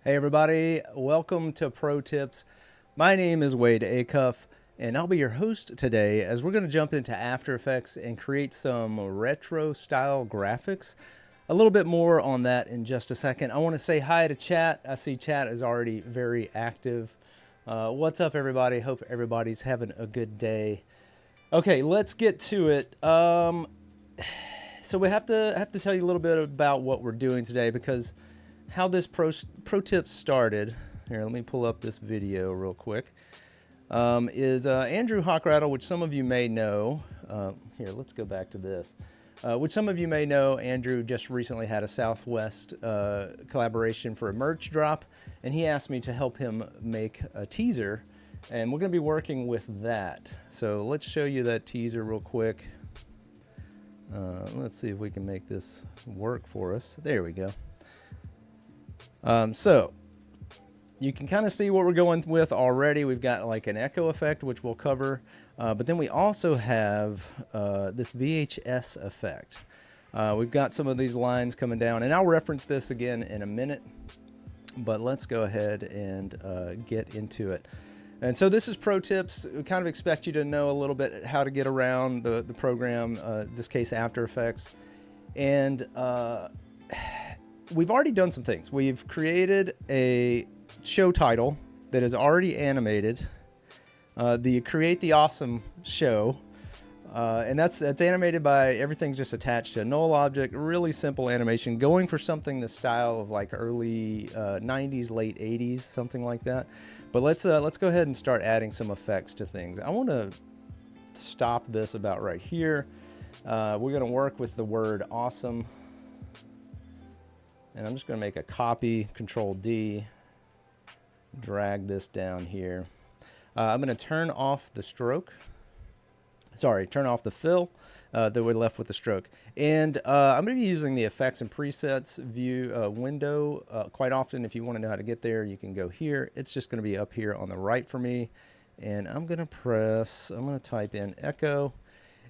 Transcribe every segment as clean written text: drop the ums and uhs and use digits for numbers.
Hey everybody, welcome to Pro Tips. My name is Wade Acuff, and I'll be your host today as we're going to jump into After Effects and create some retro style graphics. A little bit more on that in just a second. I want to say hi to chat. I see chat is already very active. What's up everybody? Hope everybody's having a good day. Okay, let's get to it. So we have to tell you a little bit about what we're doing today, because how this pro tip started. Here, let me pull up this video real quick. Is Andrew Hockrattle, which some of you may know. Here, let's go back to this. Which some of you may know, Andrew just recently had a Southwest collaboration for a merch drop, and he asked me to help him make a teaser, and we're going to be working with that. So let's show you that teaser real quick. Let's see if we can make this work for us. There we go. So you can kind of see what we're going with already. We've got like an echo effect, which we'll cover, but then we also have this VHS effect. We've got some of these lines coming down, and I'll reference this again in a minute, but let's go ahead and get into it. And so this is Pro Tips. We kind of expect you to know a little bit how to get around the program, this case After Effects. And we've already done some things. We've created a show title that is already animated, the Create the Awesome show, and that's animated by, everything's just attached to a null object. Really simple animation, going for something the style of like early 90s, late 80s, something like that. But let's go ahead and start adding some effects to things. I want to stop this about right here. We're going to work with the word awesome. And I'm just going to make a copy, Control D, drag this down here. I'm going to turn off the stroke. Sorry, turn off the fill that we're left with the stroke. And I'm going to be using the Effects and Presets view window quite often. If you want to know how to get there, you can go here. It's just going to be up here on the right for me. And I'm going to type in Echo.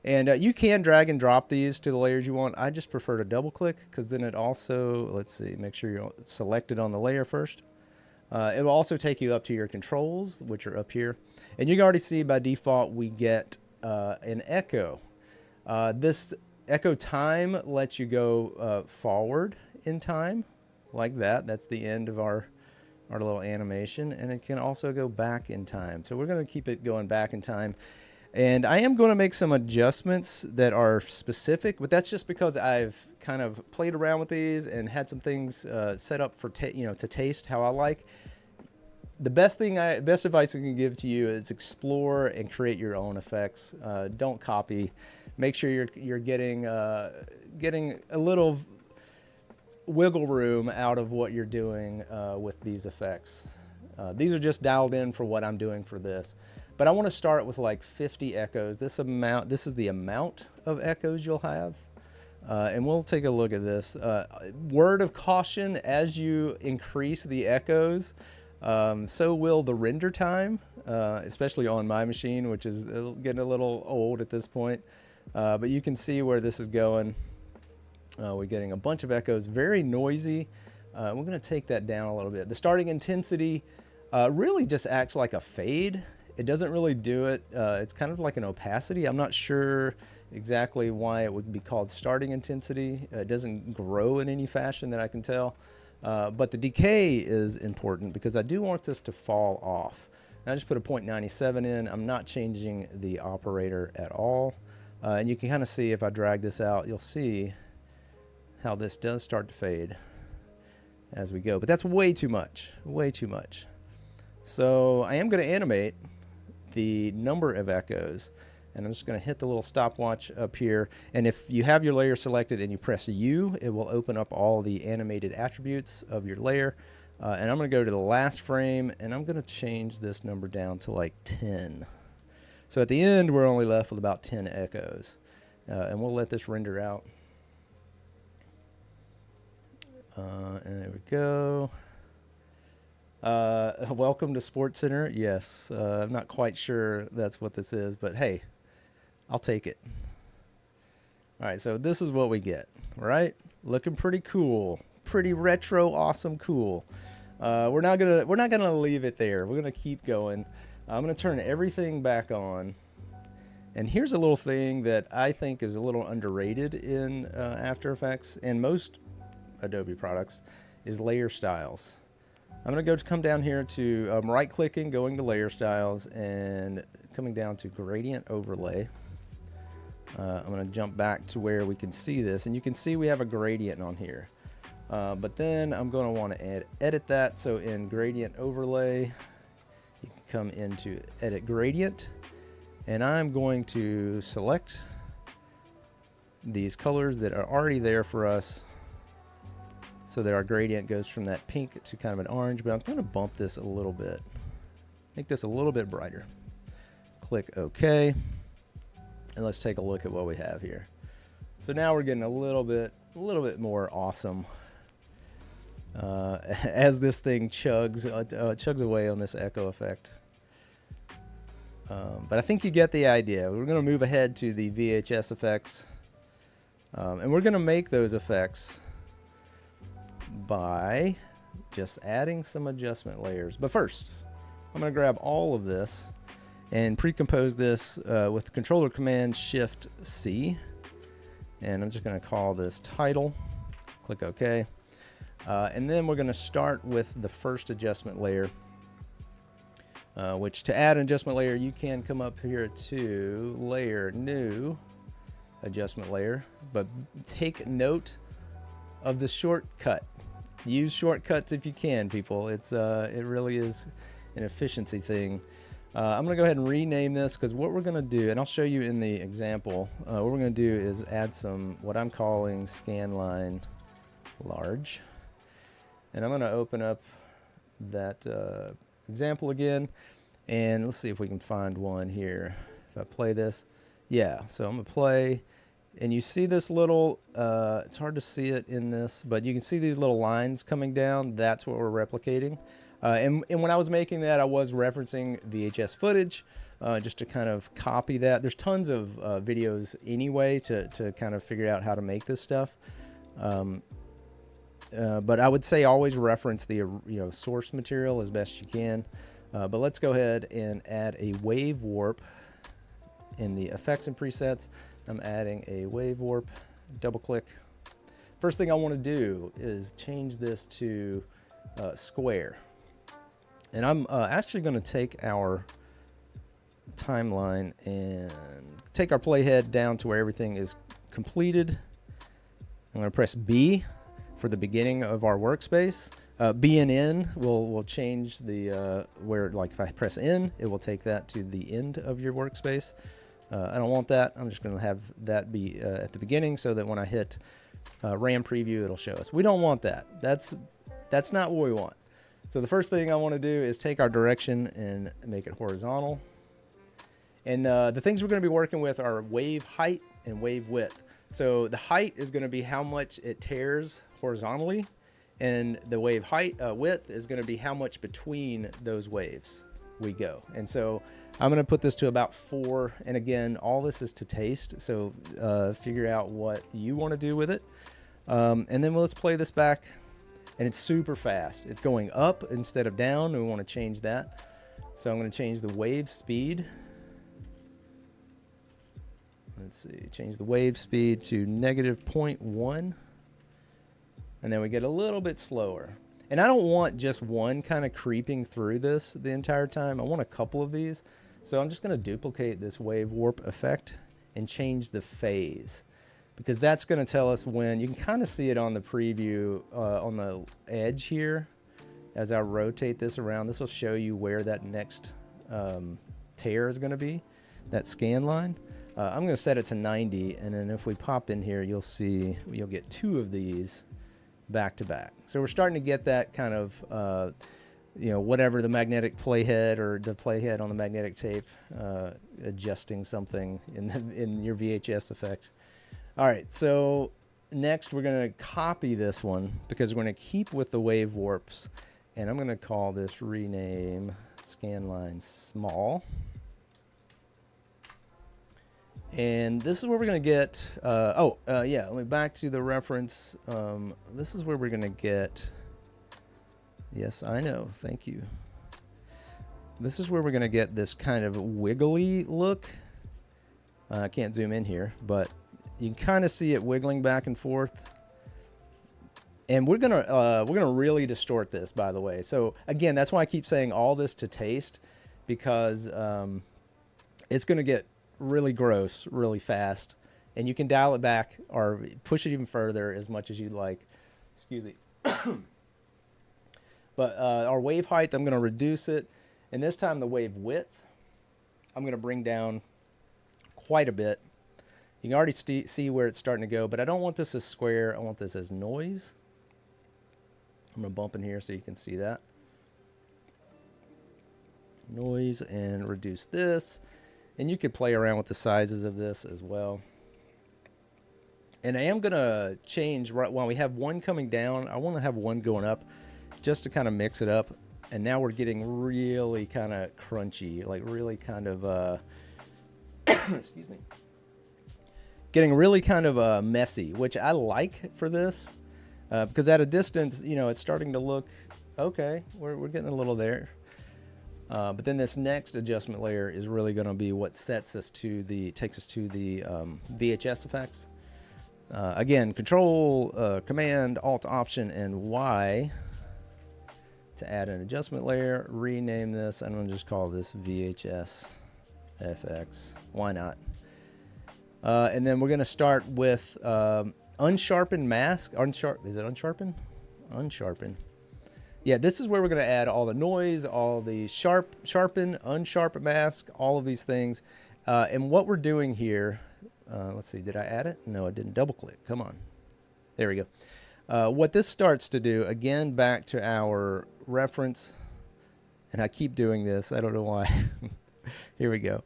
And you can drag and drop these to the layers you want. I just prefer to double click, because then it also, let's see, make sure you're selected on the layer first. It will also take you up to your controls, which are up here. And you can already see by default we get an echo. This echo time lets you go forward in time, like that. That's the end of our little animation. And it can also go back in time. So we're going to keep it going back in time. And I am going to make some adjustments that are specific, but that's just because I've kind of played around with these and had some things set up for to taste how I like. The best advice I can give to you is explore and create your own effects. Don't copy. Make sure you're getting a little wiggle room out of what you're doing with these effects. These are just dialed in for what I'm doing for this. But I want to start with like 50 echoes. This is the amount of echoes you'll have. And we'll take a look at this. Word of caution, as you increase the echoes, so will the render time, especially on my machine, which is getting a little old at this point. But you can see where this is going. We're getting a bunch of echoes, very noisy. We're going to take that down a little bit. The starting intensity really just acts like a fade. It doesn't really do it. It's kind of like an opacity. I'm not sure exactly why it would be called starting intensity. It doesn't grow in any fashion that I can tell. But the decay is important, because I do want this to fall off. And I just put a 0.97 in. I'm not changing the operator at all. And you can kind of see, if I drag this out, you'll see how this does start to fade as we go. But that's way too much, way too much. So I am going to animate the number of echoes, and I'm just going to hit the little stopwatch up here. And if you have your layer selected and you press U, it will open up all the animated attributes of your layer. And I'm going to go to the last frame, and I'm going to change this number down to like 10. So at the end, we're only left with about 10 echoes. And we'll let this render out. And there we go. Welcome to Sports Center. Yes, I'm not quite sure that's what this is, but hey, I'll take it. All right, so this is what we get, right? Looking pretty cool, pretty retro, awesome, cool. We're not gonna leave it there. We're gonna keep going. I'm gonna turn everything back on. And here's a little thing that I think is a little underrated in After Effects and most Adobe products is layer styles. I'm going to come down here to right-clicking, going to layer styles, and coming down to gradient overlay. I'm going to jump back to where we can see this, and you can see we have a gradient on here. But then I'm going to want to edit that. So in gradient overlay, you can come into edit gradient. And I'm going to select these colors that are already there for us so that our gradient goes from that pink to kind of an orange, but I'm going to bump this a little bit, make this a little bit brighter. Click OK, and let's take a look at what we have here. So now we're getting a little bit more awesome as this thing chugs away on this echo effect. But I think you get the idea. We're going to move ahead to the VHS effects, and we're going to make those effects by just adding some adjustment layers. But first, I'm going to grab all of this and pre-compose this with controller command Shift C, and I'm just going to call this title. Click OK, and then we're going to start with the first adjustment layer. Which to add an adjustment layer, you can come up here to layer, new adjustment layer, but take note of the shortcut. Use shortcuts if you can, people. It really is an efficiency thing. I'm gonna go ahead and rename this because what we're gonna do, and I'll show you in the example, what we're gonna do is add some what I'm calling scanline large, and I'm gonna open up that example again, and let's see if we can find one here. If I play this, yeah, so I'm gonna play, and you see this little it's hard to see it in this, but you can see these little lines coming down. That's what we're replicating, and when I was making that, I was referencing VHS footage just to kind of copy that. There's tons of videos anyway to kind of figure out how to make this stuff, but I would say always reference the source material as best you can. But let's go ahead and add a wave warp in the effects and presets. I'm adding a wave warp. Double click. First thing I want to do is change this to square, and I'm actually going to take our timeline and take our playhead down to where everything is completed. I'm going to press B for the beginning of our workspace. B and N will change the where, like if I press N, it will take that to the end of your workspace. I don't want that. I'm just going to have that be at the beginning so that when I hit RAM preview, it'll show us. We don't want that. That's not what we want. So the first thing I want to do is take our direction and make it horizontal. And the things we're going to be working with are wave height and wave width. So the height is going to be how much it tears horizontally, and the wave height width is going to be how much between those waves we go. And so I'm going to put this to about 4, and again, all this is to taste, so figure out what you want to do with it. And then let's play this back, and it's super fast. It's going up instead of down, and we want to change that. So I'm going to change the wave speed. Let's see, change the wave speed to -0.1. And then we get a little bit slower. And I don't want just one kind of creeping through this the entire time. I want a couple of these. So I'm just going to duplicate this wave warp effect and change the phase, because that's going to tell us when. You can kind of see it on the preview on the edge here. As I rotate this around, this will show you where that next tear is going to be, that scan line. I'm going to set it to 90, and then if we pop in here, you'll see you'll get 2 of these back to back. So we're starting to get that kind of, whatever the magnetic playhead or the playhead on the magnetic tape, adjusting something in your VHS effect. All right, so next we're going to copy this one because we're going to keep with the wave warps, and I'm going to call this rename scanline small. And this is where we're going to get, let me back to the reference. This is where we're going to get Yes, I know. Thank you. This is where we're going to get this kind of wiggly look. I can't zoom in here, but you can kind of see it wiggling back and forth. And we're gonna really distort this, by the way. So again, that's why I keep saying all this to taste, because it's gonna get really gross really fast, and you can dial it back or push it even further as much as you'd like. Excuse me. But our wave height, I'm gonna reduce it, and this time the wave width, I'm gonna bring down quite a bit. You can already see where it's starting to go, but I don't want this as square. I want this as noise. I'm going to bump in here so you can see that. Noise, and reduce this. And you could play around with the sizes of this as well. And I am going to change, right while we have one coming down, I want to have one going up just to kind of mix it up. And now we're getting really kind of crunchy, like really kind of, excuse me, getting really kind of messy, which I like for this. Because at a distance, you know, it's starting to look okay. We're getting a little there. But then this next adjustment layer is really going to be what takes us to the VHS effects. Again, Control, Command, Alt, Option, and Y to add an adjustment layer. Rename this. I'm going to just call this VHS FX. Why not? And then we're going to start with unsharpened mask. Is it unsharpened? Unsharpened. Yeah, this is where we're going to add all the noise, all the sharpen, unsharpen mask, all of these things. And what we're doing here, let's see, did I add it? No, I didn't. Double click. Come on. There we go. What this starts to do, again, back to our reference, and I keep doing this. I don't know why. Here we go.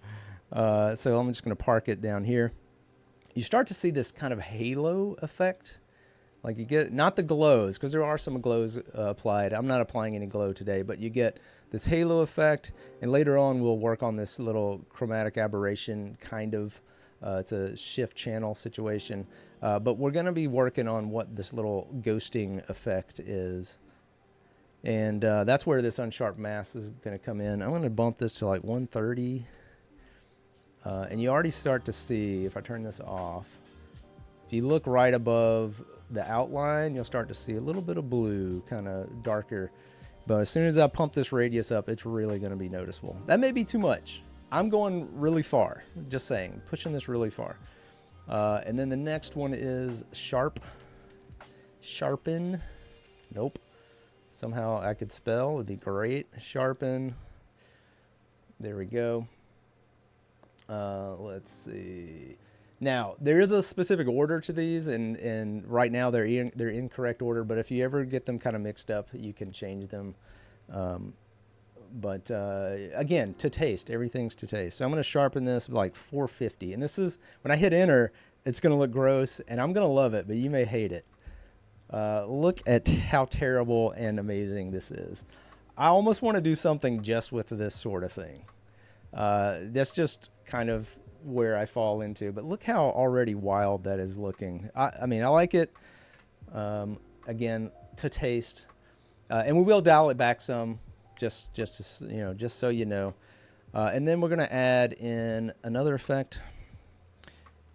So I'm just going to park it down here. You start to see this kind of halo effect. Like you get, not the glows, because there are some glows applied. I'm not applying any glow today, but you get this halo effect, and later on we'll work on this little chromatic aberration kind of. It's a shift channel situation. But we're going to be working on what this little ghosting effect is. And that's where this unsharp mask is going to come in. I'm going to bump this to like 130. And you already start to see, if I turn this off, if you look right above the outline, you'll start to see a little bit of blue, kind of darker. But as soon as I pump this radius up, it's really going to be noticeable. That may be too much. I'm going really far, just saying, pushing this really far. And then the next one is sharpen. Nope. Somehow I could spell, it'd be great. Sharpen. There we go. Let's see. Now, there is a specific order to these, and right now they're in correct order, but if you ever get them kind of mixed up, you can change them. But again, to taste. Everything's to taste. So I'm going to sharpen this like 450. And this is, when I hit enter, it's going to look gross, and I'm going to love it, but you may hate it. Look at how terrible and amazing this is. I almost want to do something just with this sort of thing. That's just kind of where I fall into. But look how already wild that is looking. I mean, I like it. Again, to taste. And we will dial it back some. Just to, you know, just so you know. And then we're going to add in another effect,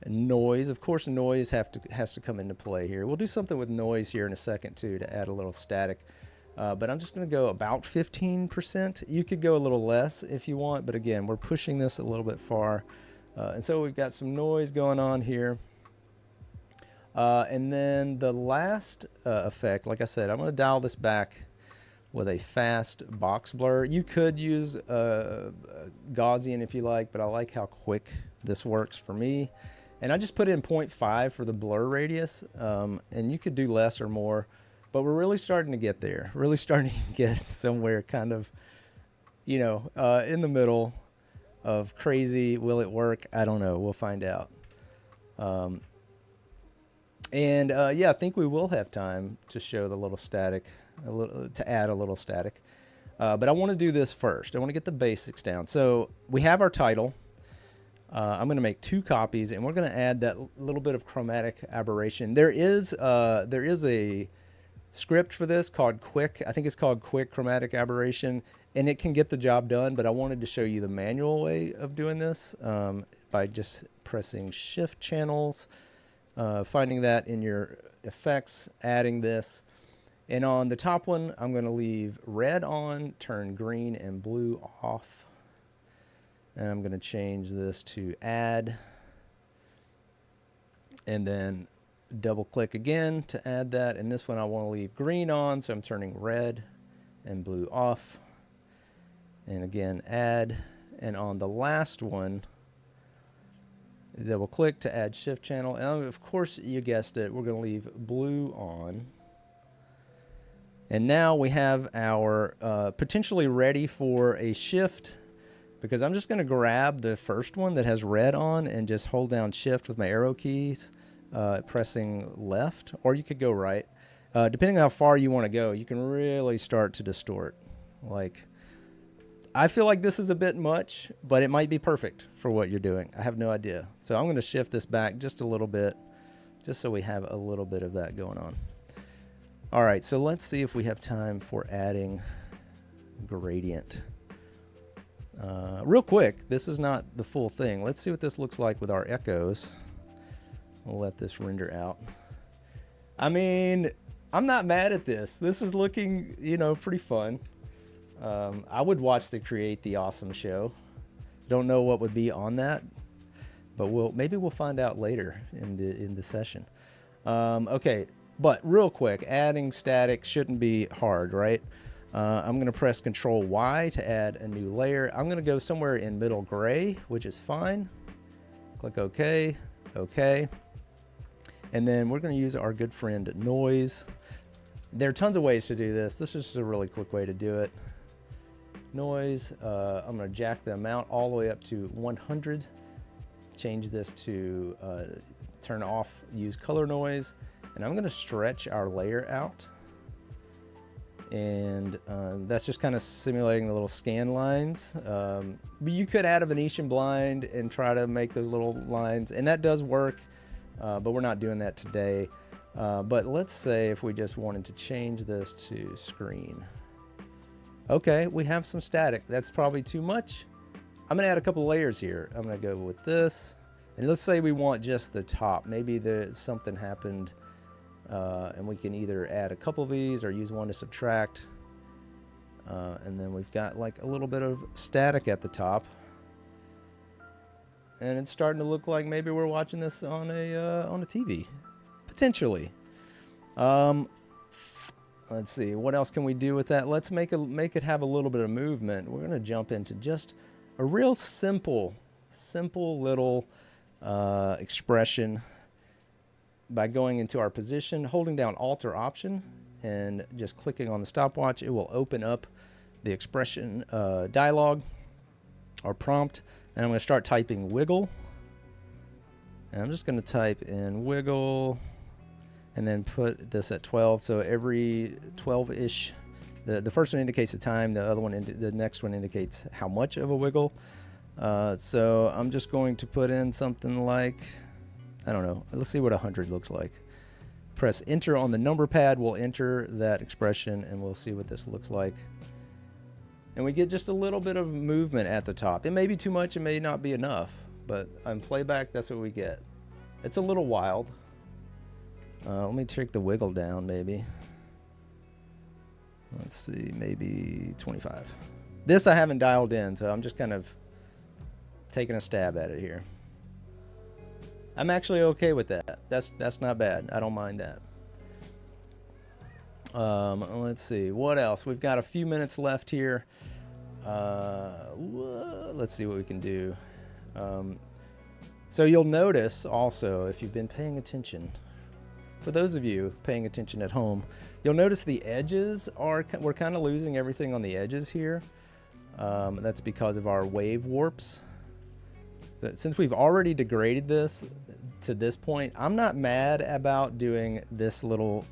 noise. Of course, noise has to come into play here. We'll do something with noise here in a second too to add a little static. But I'm just going to go about 15%. You could go a little less if you want, but again, we're pushing this a little bit far. And so we've got some noise going on here. And then the last effect, like I said, I'm going to dial this back with a fast box blur. You could use Gaussian if you like, but I like how quick this works for me. And I just put in 0.5 for the blur radius, and you could do less or more, but we're really starting to get there. Really starting to get somewhere kind of, you know, in the middle of crazy. Will it work? I don't know. We'll find out. Yeah, I think we will have time to show the little static, to add a little static. But I want to do this first. I want to get the basics down. So we have our title. I'm going to make 2 copies, and we're going to add that little bit of chromatic aberration. There is a script for this called Quick. I think it's called Quick Chromatic Aberration, and it can get the job done, but I wanted to show you the manual way of doing this by just pressing Shift Channels, finding that in your effects, adding this. And on the top one, I'm going to leave red on, turn green and blue off. And I'm going to change this to add. And then double click again to add that. And this one I want to leave green on, so I'm turning red and blue off. And again, add. And on the last one, double click to add shift channel. And of course, you guessed it, we're going to leave blue on. And now we have our potentially ready for a shift, because I'm just going to grab the first one that has red on and just hold down shift with my arrow keys, pressing left, or you could go right. Depending on how far you want to go, you can really start to distort. Like, I feel like this is a bit much, but it might be perfect for what you're doing. I have no idea. So I'm going to shift this back just a little bit, just so we have a little bit of that going on. All right, so let's see if we have time for adding gradient. Real quick, this is not the full thing. Let's see what this looks like with our echoes. We'll let this render out. I mean, I'm not mad at this. This is looking, you know, pretty fun. I would watch the Create the Awesome show. Don't know what would be on that, but maybe we'll find out later in the session. Okay. But real quick, adding static shouldn't be hard, right? I'm going to press Control Y to add a new layer. I'm going to go somewhere in middle gray, which is fine. Click OK, OK. And then we're going to use our good friend noise. There are tons of ways to do this. This is just a really quick way to do it. Noise, I'm going to jack the amount all the way up to 100. Change this to turn off, use color noise. And I'm going to stretch our layer out. And that's just kind of simulating the little scan lines. But you could add a Venetian blind and try to make those little lines. And that does work, but we're not doing that today. But let's say if we just wanted to change this to screen. Okay, we have some static. That's probably too much. I'm going to add a couple layers here. I'm going to go with this. And let's say we want just the top. Maybe something happened. And we can either add a couple of these or use one to subtract. And then we've got like a little bit of static at the top. And it's starting to look like maybe we're watching this on a TV, potentially. Let's see, what else can we do with that? Let's make it have a little bit of movement. We're going to jump into just a real simple little expression. By going into our position, holding down Alt or Option, and just clicking on the stopwatch, it will open up the expression dialog or prompt. And I'm going to start typing wiggle. And I'm just going to type in wiggle and then put this at 12. So every 12-ish, the first one indicates the time, the next one indicates how much of a wiggle. So I'm just going to put in something like, I don't know. Let's see what 100 looks like. Press enter on the number pad. We'll enter that expression and we'll see what this looks like. And we get just a little bit of movement at the top. It may be too much, it may not be enough, but on playback, that's what we get. It's a little wild. Let me take the wiggle down, maybe. Let's see, maybe 25. This I haven't dialed in, so I'm just kind of taking a stab at it here. I'm actually okay with that. That's not bad. I don't mind that. Let's see. What else? We've got a few minutes left here. Let's see what we can do. So you'll notice also, if you've been paying attention, for those of you paying attention at home, you'll notice the edges we're kind of losing everything on the edges here. That's because of our wave warps. Since we've already degraded this to this point, I'm not mad about doing this little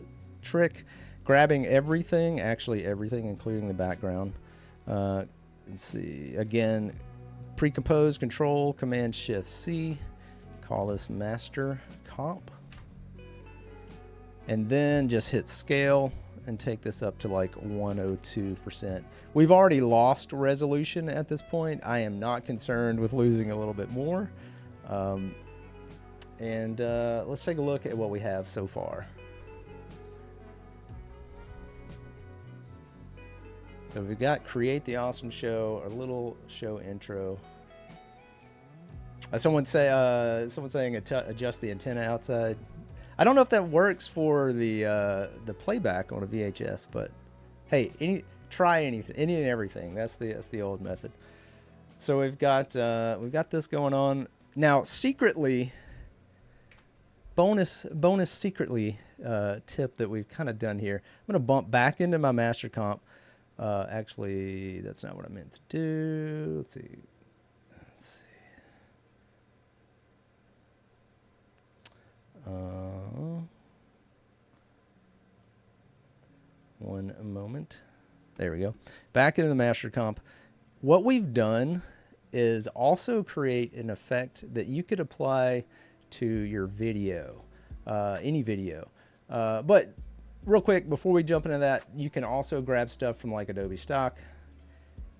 trick, grabbing everything, actually everything, including the background. Let's see, again, pre-compose, Control, Command, Shift, C, call this Master Comp, and then just hit Scale and take this up to like 102%. We've already lost resolution at this point. I am not concerned with losing a little bit more. Let's take a look at what we have so far. So we've got create the awesome show, our little show intro. Someone's saying adjust the antenna outside. I don't know if that works for the playback on a VHS, but hey, try anything, any and everything. That's the old method. So we've got this going on now. Secretly, bonus secretly tip that we've kind of done here. I'm gonna bump back into my master comp. Actually, that's not what I meant to do. Let's see. One moment. There we go. Back into the master comp. What we've done is also create an effect that you could apply to your video, any video. But real quick, before we jump into that, you can also grab stuff from like Adobe stock,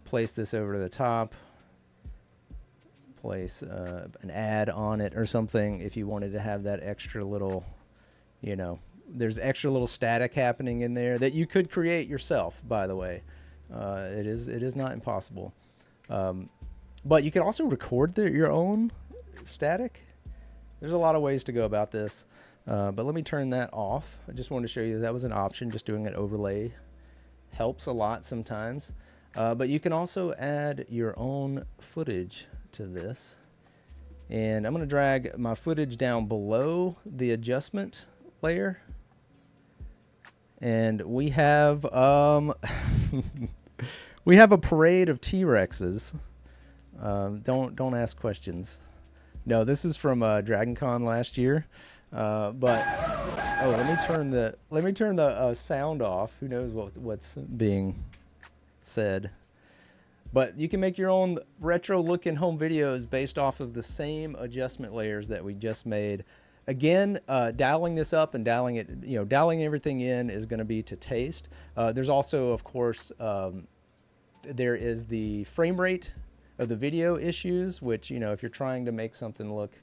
place this over to the top, place an ad on it or something if you wanted to have that extra little, you know, there's extra little static happening in there that you could create yourself, by the way. It is not impossible. But you can also record your own static. There's a lot of ways to go about this. But let me turn that off. I just wanted to show you that was an option. Just doing an overlay helps a lot sometimes. But you can also add your own footage to this. And I'm going to drag my footage down below the adjustment layer. And we have we have a parade of T-Rexes. Don't ask questions. No, this is from DragonCon last year. But let me turn the sound off. Who knows what's being said? But you can make your own retro looking home videos based off of the same adjustment layers that we just made. Again, dialing this up and dialing everything in is going to be to taste. There's also, of course, there is the frame rate of the video issues, which, you know, if you're trying to make something look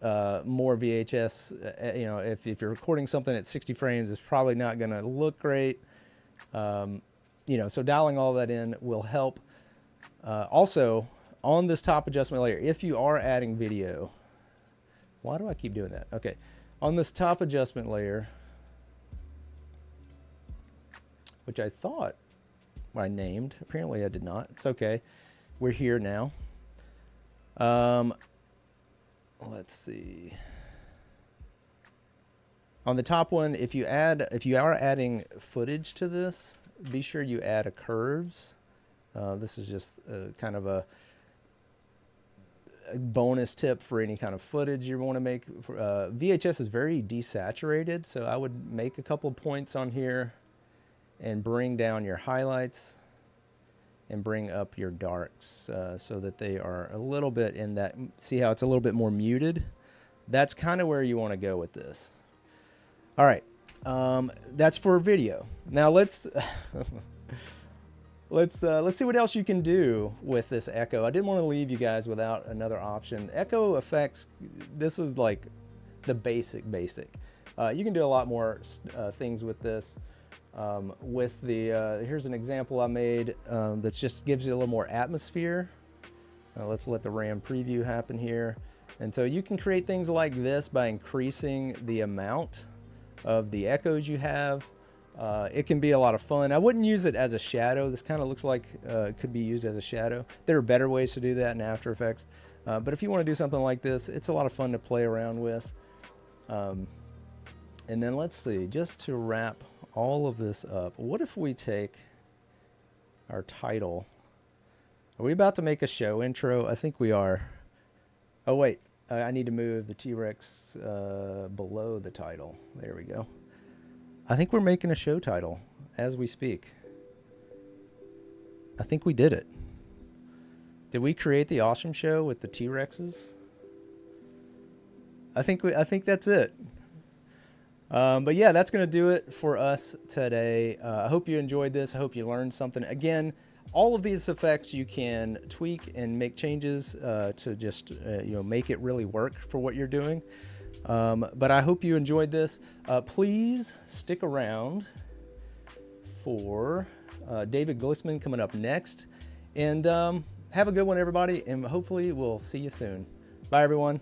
more VHS, you know, if you're recording something at 60 frames, it's probably not going to look great. You know, so dialing all that in will help. Also, on this top adjustment layer, if you are adding video, why do I keep doing that? Okay, on this top adjustment layer, which I thought I named, apparently I did not. It's okay. We're here now. Let's see. On the top one, if you are adding footage to this, be sure you add a curves. This is just kind of a bonus tip for any kind of footage you want to make. VHS is very desaturated, so I would make a couple of points on here and bring down your highlights and bring up your darks so that they are a little bit in that. See how it's a little bit more muted? That's kind of where you want to go with this. All right, that's for video. Now let's see what else you can do with this echo. I didn't want to leave you guys without another option. Echo effects, this is like the basic. You can do a lot more things with this. Here's an example I made that just gives you a little more atmosphere. Let's let the RAM preview happen here. And so you can create things like this by increasing the amount of the echoes you have. It can be a lot of fun. I wouldn't use it as a shadow. This kind of looks like it could be used as a shadow. There are better ways to do that in After Effects. But if you want to do something like this, it's a lot of fun to play around with. And then let's see, just to wrap all of this up, what if we take our title? Are we about to make a show intro? I think we are. Oh wait, I need to move the T-Rex below the title. There we go. I think we're making a show title as we speak. I think we did it. Did we create the awesome show with the T-Rexes? I think that's it. But yeah, that's going to do it for us today. I hope you enjoyed this. I hope you learned something. Again, all of these effects you can tweak and make changes to just make it really work for what you're doing. But I hope you enjoyed this. Please stick around for David Glissman coming up next. And have a good one, everybody. And hopefully we'll see you soon. Bye, everyone.